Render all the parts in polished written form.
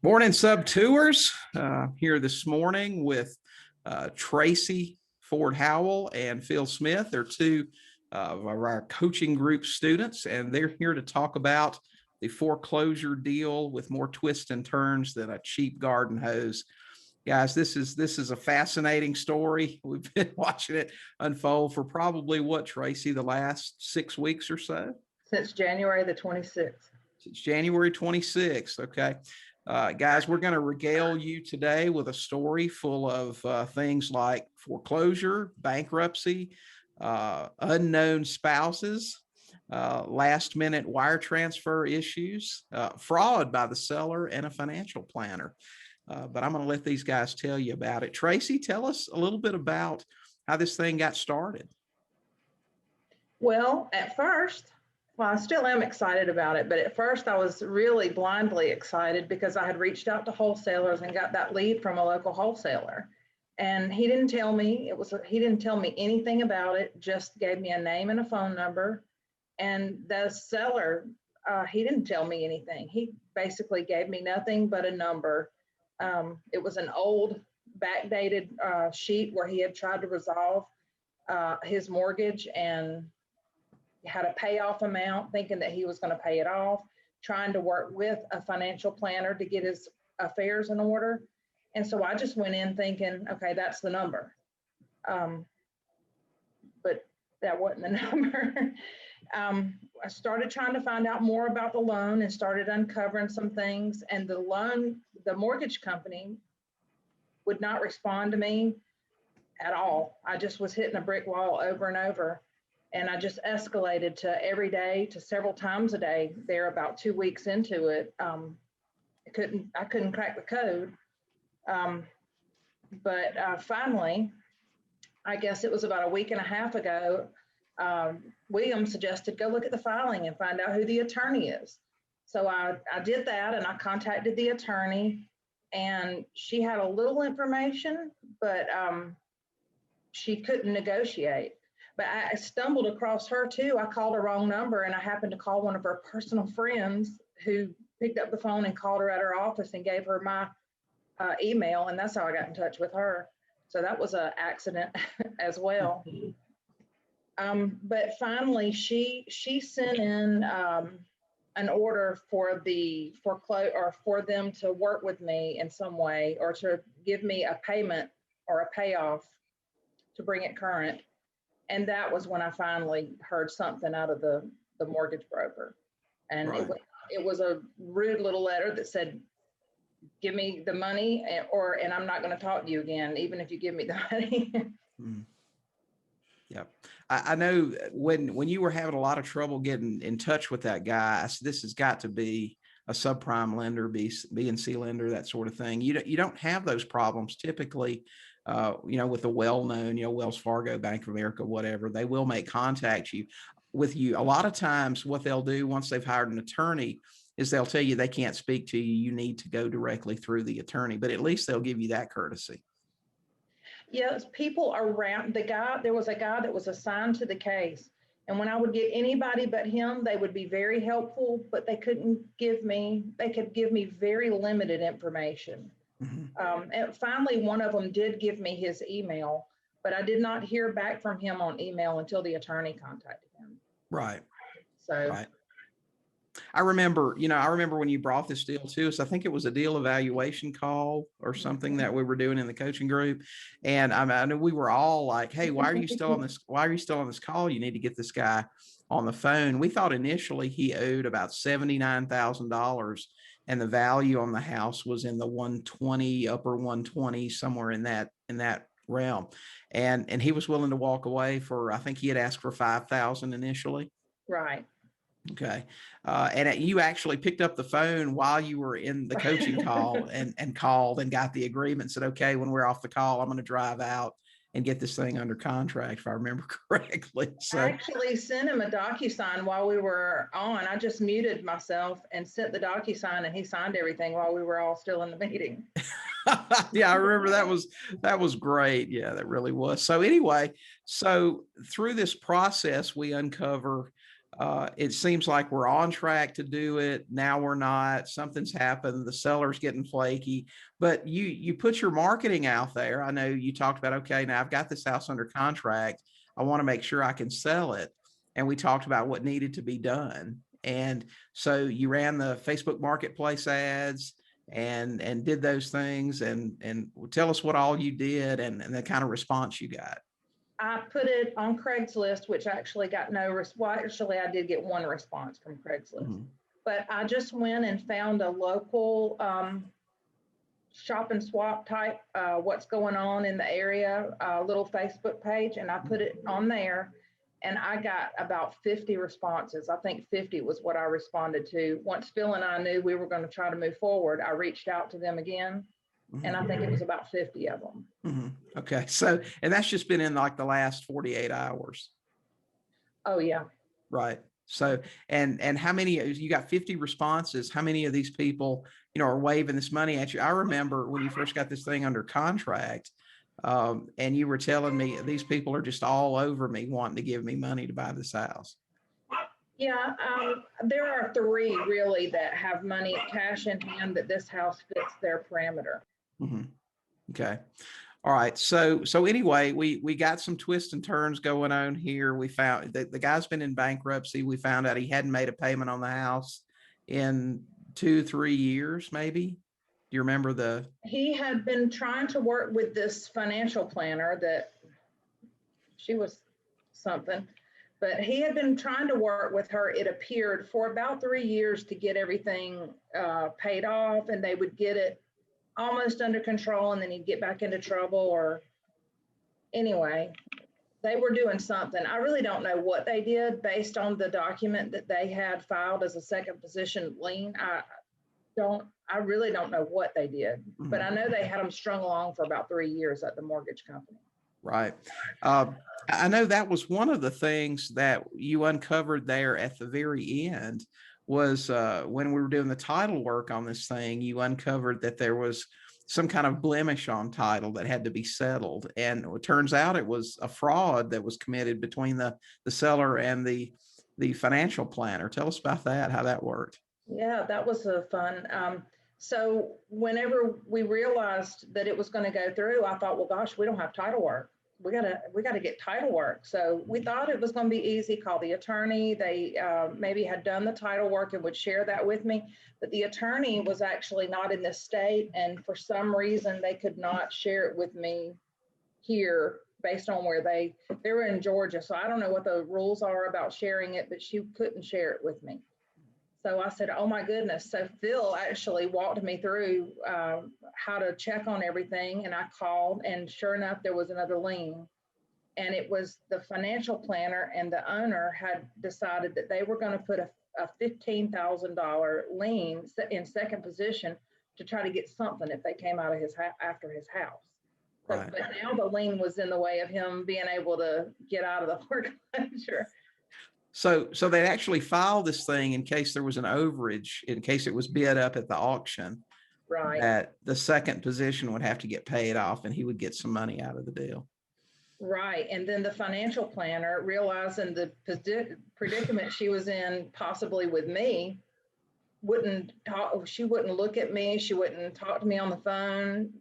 Morning, Sub2ers. Here this morning with Traci Ford Howell and Phil Smith. They're two of our coaching group students, and they're here to talk about the foreclosure deal with more twists and turns than a cheap garden hose. Guys, this is a fascinating story. We've been watching it unfold for probably what, Traci, the last 6 weeks or so? Since January the 26th. Since January 26th. Okay. Guys, we're going to regale you today with a story full of things like foreclosure, bankruptcy, unknown spouses, last-minute wire transfer issues, fraud by the seller, and a financial planner. But I'm going to let these guys tell you about it. Traci, tell us a little bit about how this thing got started. Well, at first, I still am excited about it, but at first I was really blindly excited because I had reached out to wholesalers and got that lead from a local wholesaler. And he didn't tell me anything about it, just gave me a name and a phone number. And the seller, he didn't tell me anything. He basically gave me nothing but a number. It was an old backdated sheet where he had tried to resolve his mortgage and had a payoff amount, thinking that he was going to pay it off, trying to work with a financial planner to get his affairs in order. And so I just went in thinking, okay, that's the number. But that wasn't the number. I started trying to find out more about the loan and started uncovering some things. And the mortgage company would not respond to me at all. I just was hitting a brick wall over and over. And I just escalated to every day, to several times a day. There, about 2 weeks into it, I couldn't crack the code. But finally, I guess it was about a week and a half ago, William suggested go look at the filing and find out who the attorney is. So I did that, and I contacted the attorney, and she had a little information, but she couldn't negotiate. But I stumbled across her too. I called a wrong number, and I happened to call one of her personal friends who picked up the phone and called her at her office and gave her my email, and that's how I got in touch with her. So that was an accident as well. But finally, she sent in an order for the foreclosure, or for them to work with me in some way, or to give me a payment or a payoff to bring it current. And that was when I finally heard something out of the mortgage broker. And right. It was a rude little letter that said, give me the money, and I'm not going to talk to you again, even if you give me the money. Yeah. I know when you were having a lot of trouble getting in touch with that guy, I said, this has got to be a subprime lender, B and C lender, that sort of thing. You don't have those problems typically. With the well-known, Wells Fargo, Bank of America, whatever, they will make contact with you. A lot of times what they'll do once they've hired an attorney is they'll tell you they can't speak to you. You need to go directly through the attorney, but at least they'll give you that courtesy. Yes, people around there was a guy that was assigned to the case. And when I would get anybody but him, they would be very helpful, but they could give me very limited information. Mm-hmm. And finally, one of them did give me his email, but I did not hear back from him on email until the attorney contacted him. Right. So right. I remember when you brought this deal to us, I think it was a deal evaluation call or something that we were doing in the coaching group. And I know we were all like, hey, why are you still on this? Why are you still on this call? You need to get this guy on the phone. We thought initially he owed about $79,000. And the value on the house was in the 120, upper 120, somewhere in that realm. And he was willing to walk away for, I think he had asked for $5,000 initially. Right. Okay. And you actually picked up the phone while you were in the coaching call and called and got the agreement and said, okay, when we're off the call, I'm going to drive out and get this thing under contract, if I remember correctly. So I actually sent him a DocuSign while we were on. I just muted myself and sent the DocuSign, and he signed everything while we were all still in the meeting. Yeah, I remember that was great. Yeah, that really was. So anyway, so through this process, we uncover It seems like we're on track to do it. Now we're not. Something's happened. The seller's getting flaky. But you put your marketing out there. I know you talked about, okay, now I've got this house under contract. I want to make sure I can sell it. And we talked about what needed to be done. And so you ran the Facebook Marketplace ads and did those things. And tell us what all you did and the kind of response you got. I put it on Craigslist, which actually got no response. Well, actually, I did get one response from Craigslist, but I just went and found a local shop and swap type, what's going on in the area, little Facebook page, and I put it on there, and I got about 50 responses. I think 50 was what I responded to. Once Phil and I knew we were going to try to move forward, I reached out to them again. And I think it was about 50 of them. Okay. So, and that's just been in like the last 48 hours. Oh yeah. Right. So, and how many, you got 50 responses. How many of these people, are waving this money at you? I remember when you first got this thing under contract, and you were telling me these people are just all over me wanting to give me money to buy this house. Yeah, there are 3 really that have money cash in hand that this house fits their parameter. Okay. All right. So anyway, we got some twists and turns going on here. We found that the guy's been in bankruptcy. We found out he hadn't made a payment on the house in 2-3 years, maybe. Do you remember he had been trying to work with this financial planner that she was something, but he had been trying to work with her, it appeared, for about 3 years to get everything paid off, and they would get it almost under control, and then he'd get back into trouble. Or anyway, they were doing something. I really don't know what they did based on the document that they had filed as a second position lien. I really don't know what they did, but I know they had them strung along for about 3 years at the mortgage company. Right. I know that was one of the things that you uncovered there at the very end was when we were doing the title work on this thing, you uncovered that there was some kind of blemish on title that had to be settled. And it turns out it was a fraud that was committed between the seller and the financial planner. Tell us about that, how that worked. Yeah, that was a fun. So whenever we realized that it was going to go through, I thought, well, gosh, we don't have title work. We gotta get title work. So we thought it was going to be easy. Call the attorney. They maybe had done the title work and would share that with me. But the attorney was actually not in this state, and for some reason they could not share it with me here based on where they were in Georgia. So I don't know what the rules are about sharing it, but she couldn't share it with me. So I said, oh my goodness. So Phil actually walked me through how to check on everything. And I called, and sure enough, there was another lien. And it was the financial planner and the owner had decided that they were going to put a $15,000 lien in second position to try to get something if they came out of after his house. Right. But now the lien was in the way of him being able to get out of the foreclosure. So they actually filed this thing in case there was an overage, in case it was bid up at the auction, right? That the second position would have to get paid off and he would get some money out of the deal. Right. And then the financial planner, realizing the predicament she was in, possibly with me, wouldn't talk. She wouldn't look at me. She wouldn't talk to me on the phone.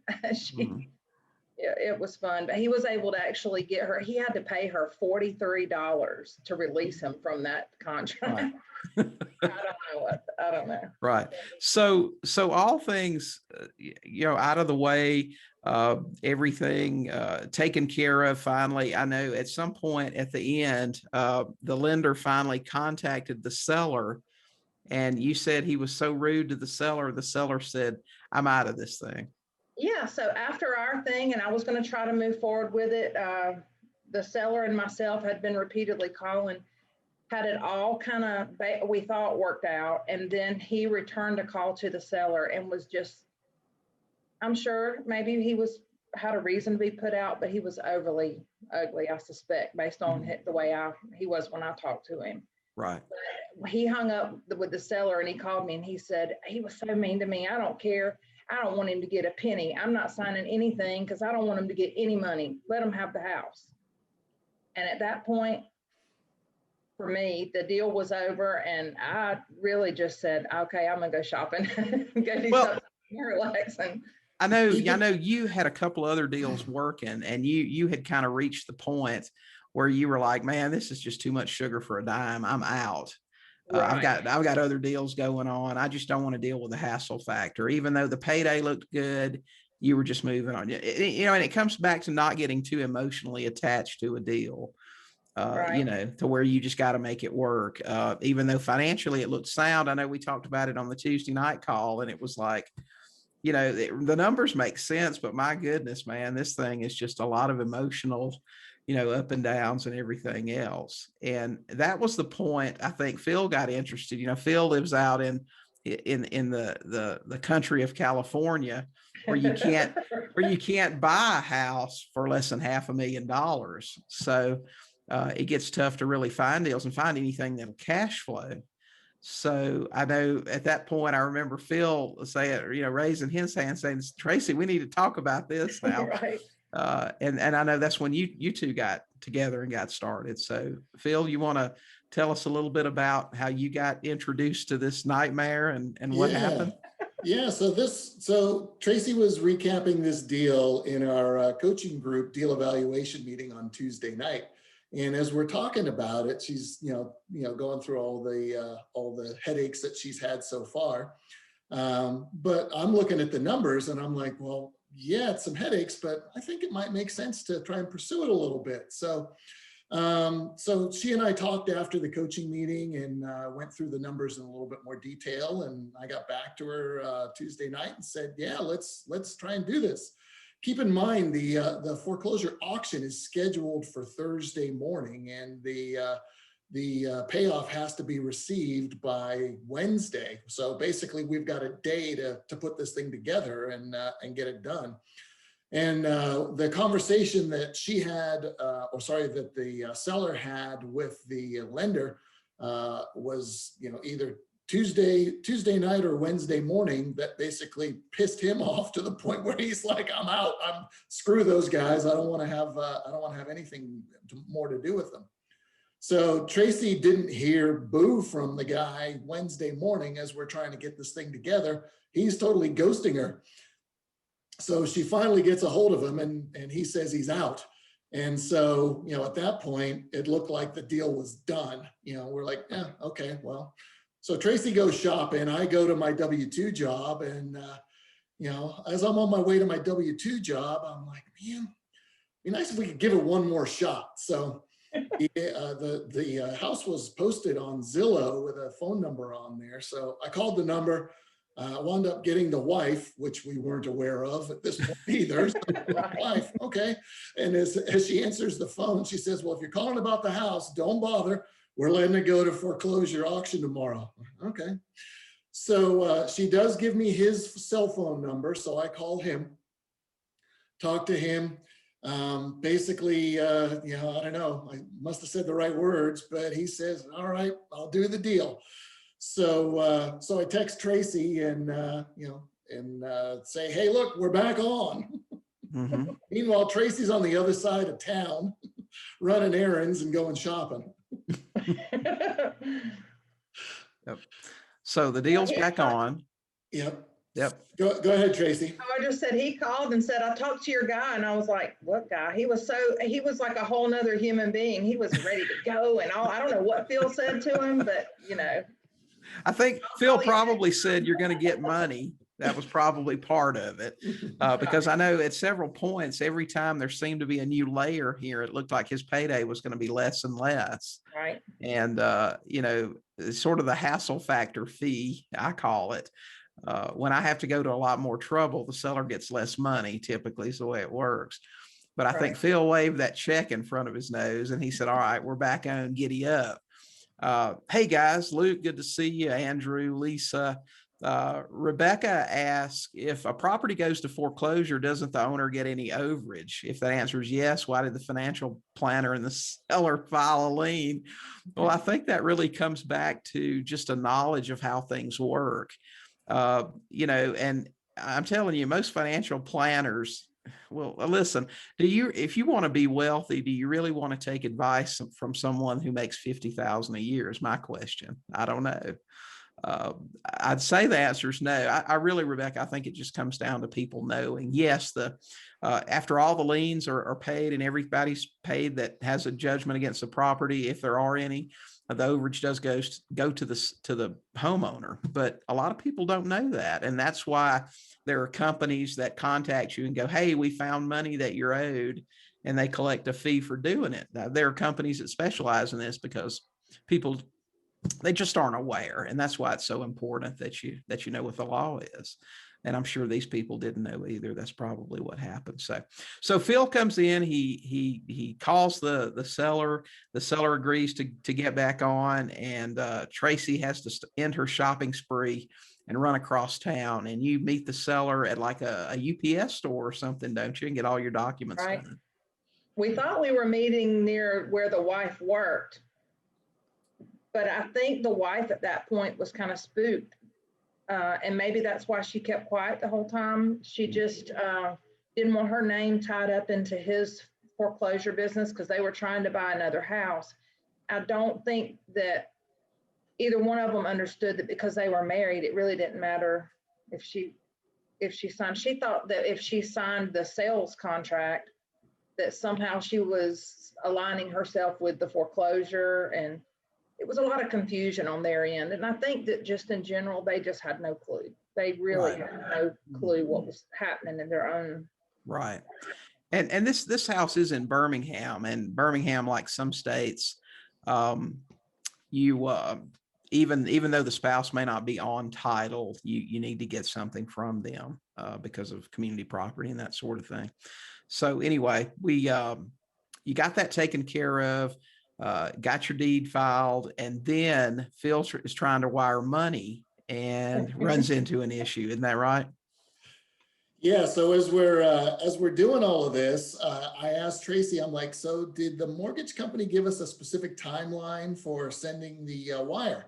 It was fun, but he was able to actually get her. He had to pay her $43 to release him from that contract. Right. I don't know. Right. So all things, out of the way, everything taken care of. Finally, I know at some point at the end, the lender finally contacted the seller, and you said he was so rude to the seller. The seller said, "I'm out of this thing." Yeah. So after our thing, and I was going to try to move forward with it, the seller and myself had been repeatedly calling, had it all kind of, we thought, worked out. And then he returned a call to the seller and was just, I'm sure maybe he had a reason to be put out, but he was overly ugly, I suspect, based on the way he was when I talked to him. Right. But he hung up with the seller and he called me and he said, he was so mean to me. I don't care. I don't want him to get a penny. I'm not signing anything because I don't want him to get any money. Let him have the house. And at that point, for me, the deal was over, and I really just said, okay, I'm gonna go shopping, go do something more relaxing. I know you had a couple other deals working, and you had kind of reached the point where you were like, man, this is just too much sugar for a dime. I'm out. I've got other deals going on. I just don't want to deal with the hassle factor. Even though the payday looked good, you were just moving on. You know, and it comes back to not getting too emotionally attached to a deal. You know, to where you just got to make it work. Even though financially it looked sound. I know we talked about it on the Tuesday night call, and it was like, you know, the numbers make sense, but my goodness, man, this thing is just a lot of emotional, you know, up and downs and everything else. And that was the point. I think Phil got interested. You know, Phil lives out in the country of California, where you can't buy a house for less than $500,000. So it gets tough to really find deals and find anything that'll cash flow. So I know at that point, I remember Phil saying, you know, raising his hand saying, Traci, we need to talk about this now. And I know that's when you two got together and got started. So Phil, you want to tell us a little bit about how you got introduced to this nightmare and what happened? Yeah. So Traci was recapping this deal in our coaching group deal evaluation meeting on Tuesday night. And as we're talking about it, she's, you know, going through all the headaches that she's had so far. But I'm looking at the numbers and I'm like, well, yeah, it's some headaches, but I think it might make sense to try and pursue it a little bit. So she and I talked after the coaching meeting and went through the numbers in a little bit more detail. And I got back to her Tuesday night and said, yeah, let's try and do this. Keep in mind the foreclosure auction is scheduled for Thursday morning, and the payoff has to be received by Wednesday. So basically, we've got a day to put this thing together and get it done. And the conversation that she had, that the seller had with the lender was, you know, either Tuesday night or Wednesday morning, that basically pissed him off to the point where he's like, I'm out. Screw those guys. I don't want to have anything more to do with them. So Traci didn't hear boo from the guy Wednesday morning as we're trying to get this thing together. He's totally ghosting her. So she finally gets a hold of him and he says he's out. And so, you know, at that point, it looked like the deal was done. You know, we're like, yeah, okay, well. So Traci goes shopping. I go to my W-2 job. And, you know, as I'm on my way to my W-2 job, I'm like, man, it'd be nice if we could give it one more shot. So the house was posted on Zillow with a phone number on there. So I called the number. Wound up getting the wife, which we weren't aware of at this point either. So wife, okay. And as she answers the phone, she says, well, if you're calling about the house, don't bother. We're letting it go to foreclosure auction tomorrow. Okay. So she does give me his cell phone number. So I call him, talk to him. Basically, you know, I don't know, I must have said the right words, but he says, all right, I'll do the deal. So I text Traci and say, hey, look, we're back on. Mm-hmm. Meanwhile, Traci's on the other side of town running errands and going shopping. Yep. So the deal's back on. Yep. Go ahead, Traci. I just said he called and said, I talked to your guy. And I was like, what guy? He was like a whole nother human being. He was ready to go and all. I don't know what Phil said to him, but you know. I think Phil probably said you're going to get money. That was probably part of it, because I know at several points, every time there seemed to be a new layer here, it looked like his payday was going to be less and less. Right. And, you know, sort of the hassle factor fee, I call it. When I have to go to a lot more trouble, the seller gets less money, typically is the way it works. But I think Phil waved that check in front of his nose and he said, all right, we're back on, giddy up. Hey guys, Luke, good to see you. Andrew, Lisa, Rebecca asked, if a property goes to foreclosure, doesn't the owner get any overage? If that answer is yes, why did the financial planner and the seller file a lien? Well, I think that really comes back to just a knowledge of how things work. You know, and I'm telling you, most financial planners Well, listen, if you want to be wealthy, do you really want to take advice from someone who makes 50,000 a year is my question. I don't know. Uh, I'd say the answer is no. I really, Rebecca, I think it just comes down to people knowing. Yes, after all the liens are paid and everybody's paid that has a judgment against the property, if there are any, the overage does go to the homeowner. But a lot of people don't know that, and that's why there are companies that contact you and go, "Hey, we found money that you're owed," and they collect a fee for doing it. Now, there are companies that specialize in this because people, they just aren't aware, and that's why it's so important that you know what the law is. And I'm sure these people didn't know either. That's probably what happened. So Phil comes in, he calls the seller. The seller agrees to get back on, and Traci has to end her shopping spree and run across town. And you meet the seller at like a UPS store or something, don't you, and get all your documents Right. done. We thought we were meeting near where the wife worked, but I think the wife at that point was kind of spooked. And maybe that's why she kept quiet the whole time. She just didn't want her name tied up into his foreclosure business because they were trying to buy another house. I don't think that either one of them understood that because they were married, it really didn't matter if she signed. She thought that if she signed the sales contract, that somehow she was aligning herself with the foreclosure, and it was a lot of confusion on their end. And I think that just in general, they just had no clue. They really Right. had no clue what was happening in their own. Right. And this house is in Birmingham, and Birmingham, like some states, you even though the spouse may not be on title, you need to get something from them because of community property and that sort of thing. So anyway, you got that taken care of, got your deed filed, and then Phil is trying to wire money and runs into an issue. Isn't that right? Yeah, so as we're doing all of this, I asked Traci, I'm like, so did the mortgage company give us a specific timeline for sending the wire?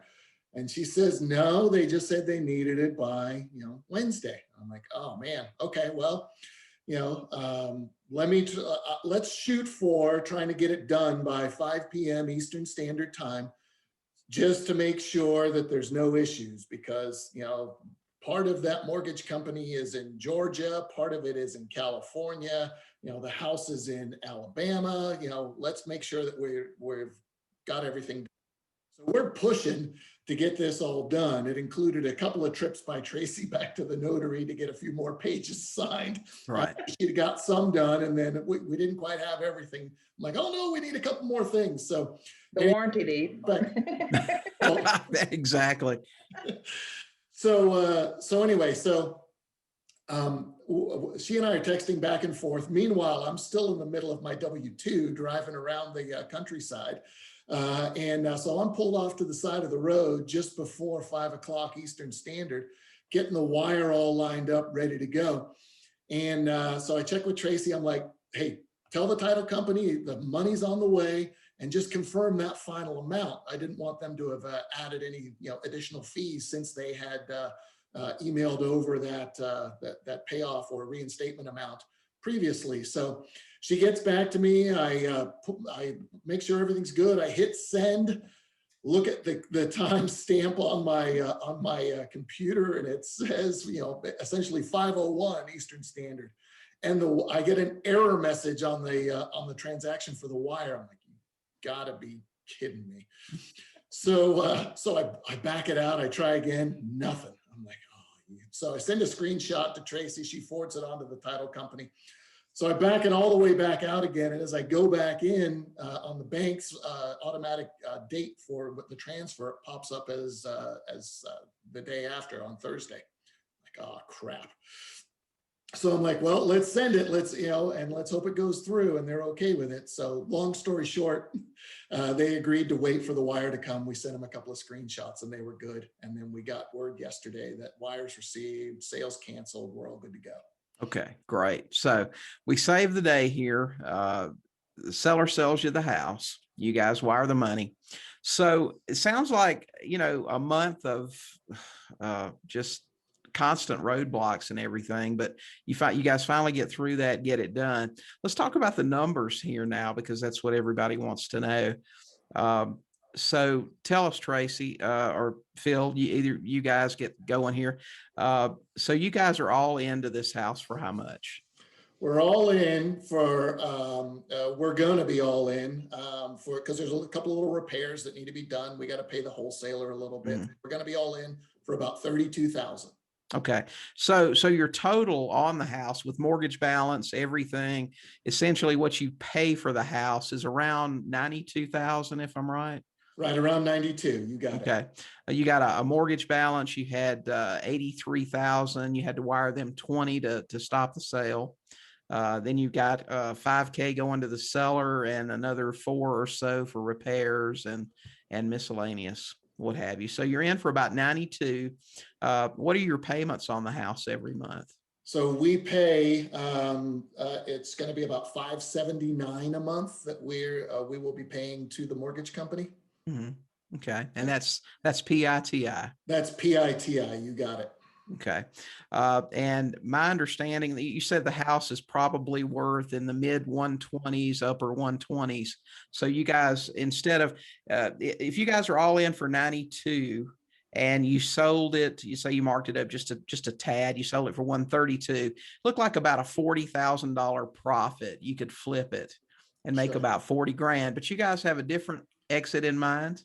And she says, no, they just said they needed it by, Wednesday. I'm like, oh man, okay, well, let's shoot for trying to get it done by 5 p.m. Eastern Standard Time, just to make sure that there's no issues, because, part of that mortgage company is in Georgia, part of it is in California, the house is in Alabama, let's make sure that we've got everything. So we're pushing to get this all done. It included a couple of trips by Traci back to the notary to get a few more pages signed. Right. She got some done, and then we didn't quite have everything. I'm like, oh no, we need a couple more things. So The warranty deed. but Exactly. So anyway, she and I are texting back and forth. Meanwhile, I'm still in the middle of my W-2 driving around the countryside. So I'm pulled off to the side of the road just before 5 o'clock Eastern Standard, getting the wire all lined up, ready to go. And so I check with Traci. I'm like, hey, tell the title company the money's on the way, and just confirm that final amount. I didn't want them to have added any additional fees, since they had emailed over that payoff or reinstatement amount previously. So she gets back to me. I make sure everything's good. I hit send. Look at the time stamp on my computer, and it says essentially 5:01 Eastern Standard, and I get an error message on the transaction for the wire. I'm like, gotta be kidding me. So I back it out. I try again, nothing. I'm like, oh. So I send a screenshot to Traci. She forwards it on to the title company. So I back it all the way back out again. And as I go back in on the bank's automatic date for the transfer, it pops up as the day after, on Thursday. Like, oh crap. So I'm like, well, let's send it. And let's hope it goes through, and they're okay with it. So long story short, they agreed to wait for the wire to come. We sent them a couple of screenshots, and they were good. And then we got word yesterday that wires received, sales canceled. We're all good to go. Okay, great. So we save the day here. The seller sells you the house. You guys wire the money. So it sounds like, a month of just constant roadblocks and everything, but you guys finally get through that, get it done. Let's talk about the numbers here now, because that's what everybody wants to know. So tell us, Traci, or Phil, either you guys get going here. So you guys are all into this house for how much? We're all in for, we're going to be all in because there's a couple of little repairs that need to be done. We got to pay the wholesaler a little bit. We're going to be all in for about $32,000. Okay. So your total on the house with mortgage balance, everything, essentially what you pay for the house is around 92,000, if I'm right. Right around 92. You got it. Okay. You got a mortgage balance. You had 83,000. You had to wire them 20 to stop the sale. Then you got $5K going to the seller and another 4 or so for repairs and miscellaneous, what have you. So you're in for about 92. What are your payments on the house every month? So we pay, it's going to be about $579 a month that we will be paying to the mortgage company. Mm-hmm. Okay. And that's PITI. That's PITI. You got it. Okay. And my understanding that you said the house is probably worth in the mid 120s, upper 120s. So you guys, instead of, if you guys are all in for 92 and you sold it, you say you marked it up just a tad, you sold it for 132, looked like about a $40,000 profit. You could flip it and make about 40 grand, but you guys have a different exit in mind.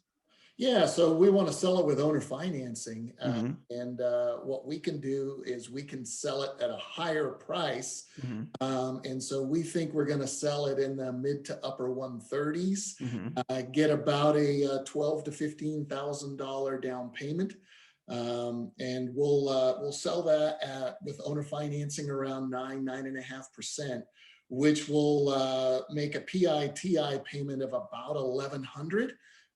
Yeah, so we want to sell it with owner financing. And what we can do is we can sell it at a higher price. And so we think we're going to sell it in the mid to upper 130s, get about a $12,000 to $15,000 down payment. And we'll sell that with owner financing around 9.5%, which will make a PITI payment of about $1,100.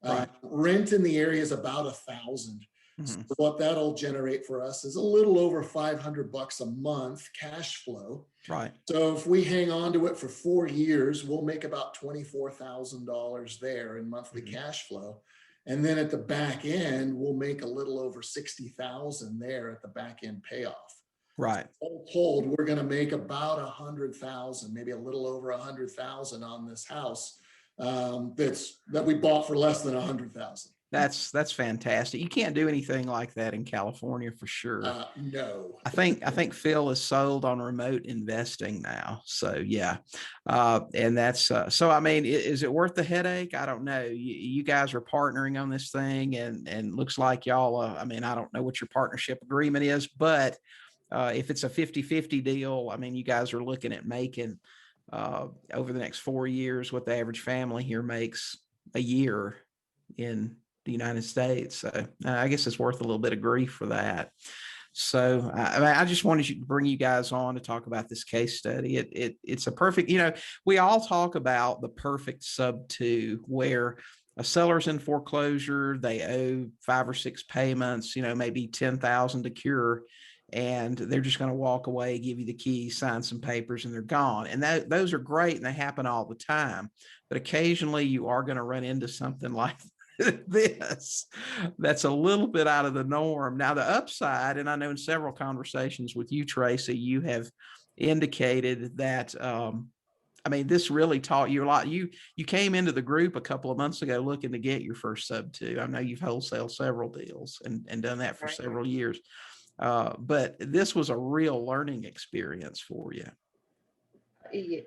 Right. Rent in the area is about $1,000. So what that'll generate for us is a little over $500 a month cash flow. Right. So if we hang on to it for 4 years, we'll make about $24,000 there in monthly cash flow. And then at the back end, we'll make a little over $60,000 there at the back end payoff. Right. All told, we're going to make about $100,000, maybe a little over $100,000 on this house. That we bought for less than $100,000. That's fantastic. You can't do anything like that in California for sure. No. I think Phil is sold on remote investing now. So yeah. And that's so I mean, is it worth the headache? I don't know. You guys are partnering on this thing and looks like y'all I mean, I don't know what your partnership agreement is, but if it's a 50-50 deal, I mean, you guys are looking at making over the next 4 years what the average family here makes a year in the United States. So I guess it's worth a little bit of grief for that. So I just wanted to bring you guys on to talk about this case study. It's a perfect, we all talk about the perfect sub-2 where a seller's in foreclosure, they owe 5 or 6 payments, maybe 10,000 to cure. And they're just going to walk away, give you the keys, sign some papers, and they're gone. And those are great, and they happen all the time. But occasionally you are going to run into something like this that's a little bit out of the norm. Now, the upside, and I know in several conversations with you, Traci, you have indicated that, I mean, this really taught you a lot. You came into the group a couple of months ago looking to get your first sub-2. I know you've wholesaled several deals and done that for several years. But this was a real learning experience for you. Yeah,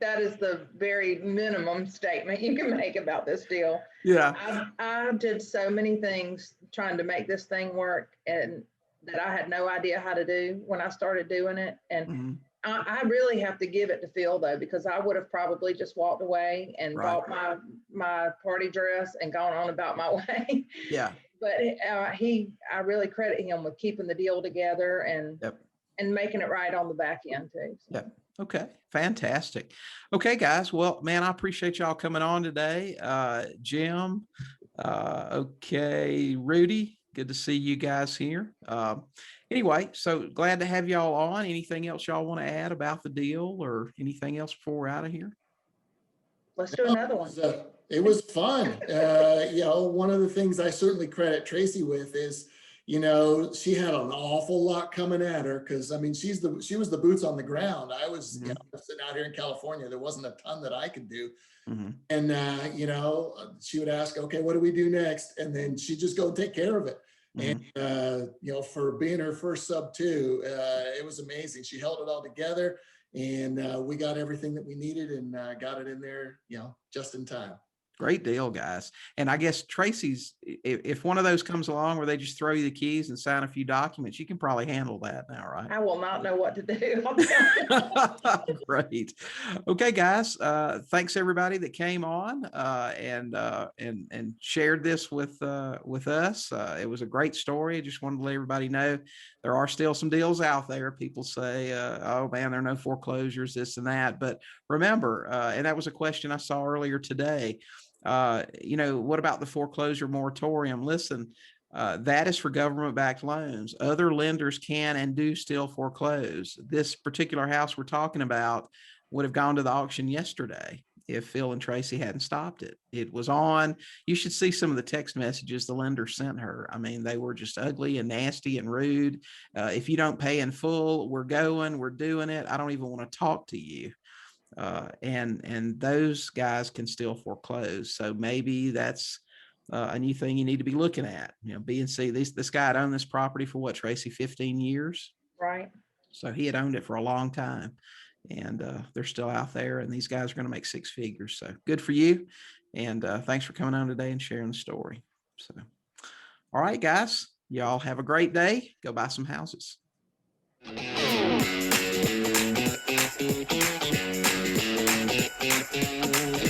that is the very minimum statement you can make about this deal. Yeah. I did so many things trying to make this thing work and that I had no idea how to do when I started doing it. And I really have to give it to Phil though, because I would have probably just walked away and bought my party dress and gone on about my way. Yeah. But I really credit him with keeping the deal together and making it right on the back end too. So. Yep. Okay. Fantastic. Okay, guys. Well, man, I appreciate y'all coming on today. Jim. Okay. Rudy, good to see you guys here. Anyway, so glad to have y'all on. Anything else y'all want to add about the deal or anything else before we're out of here? Let's do another one. It was fun. One of the things I certainly credit Traci with is, you know, she had an awful lot coming at her because, I mean, she was the boots on the ground. I was, you know, sitting out here in California. There wasn't a ton that I could do. And, you know, she would ask, okay, what do we do next? And then she'd just go and take care of it. And, you know, for being her first sub-2, it was amazing. She held it all together, and we got everything that we needed and got it in there, you know, just in time. Great deal, guys. And I guess Tracy's, if one of those comes along where they just throw you the keys and sign a few documents, you can probably handle that now, right? I will not know what to do. Great. Okay, guys. Thanks everybody that came on and shared this with us. It was a great story. I just wanted to let everybody know there are still some deals out there. People say, oh man, there are no foreclosures, this and that. But remember, and that was a question I saw earlier today. You know, what about the foreclosure moratorium? Listen, that is for government-backed loans. Other lenders can and do still foreclose. This particular house we're talking about would have gone to the auction yesterday if Phil and Tracy hadn't stopped it. It was on. You should see some of the text messages the lender sent her. I mean, they were just ugly and nasty and rude. If you don't pay in full, we're doing it. I don't even want to talk to you. And those guys can still foreclose. So maybe that's a new thing you need to be looking at. You know, B&C, this guy had owned this property for what, Tracy, 15 years? Right. So he had owned it for a long time, and they're still out there, and these guys are going to make 6 figures. So good for you. And thanks for coming on today and sharing the story. So, all right, guys, y'all have a great day. Go buy some houses. Thank you.